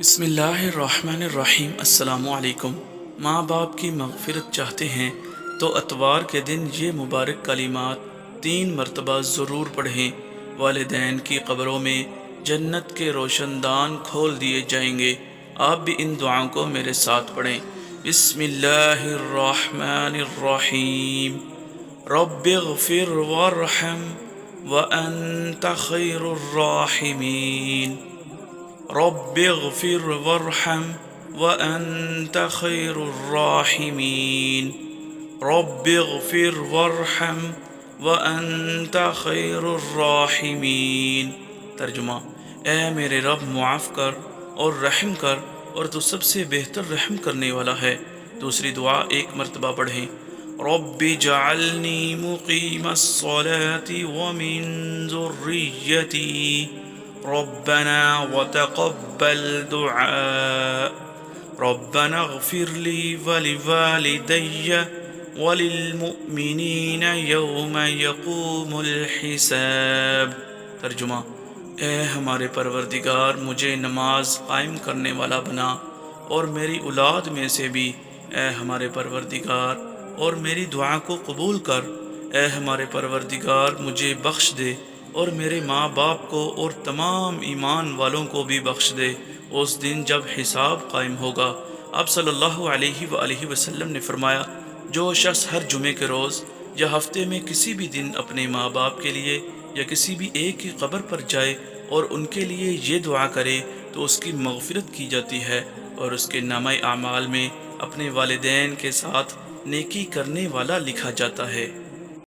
بسم اللہ الرحمن الرحیم۔ السلام علیکم۔ ماں باپ کی مغفرت چاہتے ہیں تو اتوار کے دن یہ مبارک کلمات 3 مرتبہ ضرور پڑھیں۔ والدین کی قبروں میں جنت کے روشن دان کھول دیے جائیں گے۔ آپ بھی ان دعاؤں کو میرے ساتھ پڑھیں۔ بسم اللہ الرحمن الرحیم۔ رب اغفر وارحم وانت خیر الراحمین۔ رب اغفر وارحم وانت خیر الراحمین۔ رب اغفر وارحم وانت خیر الراحمین۔ ترجمہ: اے میرے رب، معاف کر اور رحم کر، اور تو سب سے بہتر رحم کرنے والا ہے۔ دوسری دعا 1 مرتبہ پڑھیں۔ رب اجعلنی مقیم الصلاة ومن ذریتی ربنا وتقبل دعاء ربنا اغفر لي ولوالدي وللمؤمنين يوم يقوم الحساب۔ ترجمہ: اے ہمارے پروردگار، مجھے نماز قائم کرنے والا بنا، اور میری اولاد میں سے بھی اے ہمارے پروردگار، اور میری دعا کو قبول کر۔ اے ہمارے پروردگار، مجھے بخش دے، اور میرے ماں باپ کو اور تمام ایمان والوں کو بھی بخش دے اس دن جب حساب قائم ہوگا۔ آپ صلی اللہ علیہ وآلہ وسلم نے فرمایا، جو شخص ہر جمعے کے روز یا ہفتے میں کسی بھی دن اپنے ماں باپ کے لیے یا کسی بھی ایک کی قبر پر جائے اور ان کے لیے یہ دعا کرے تو اس کی مغفرت کی جاتی ہے، اور اس کے نامہ اعمال میں اپنے والدین کے ساتھ نیکی کرنے والا لکھا جاتا ہے۔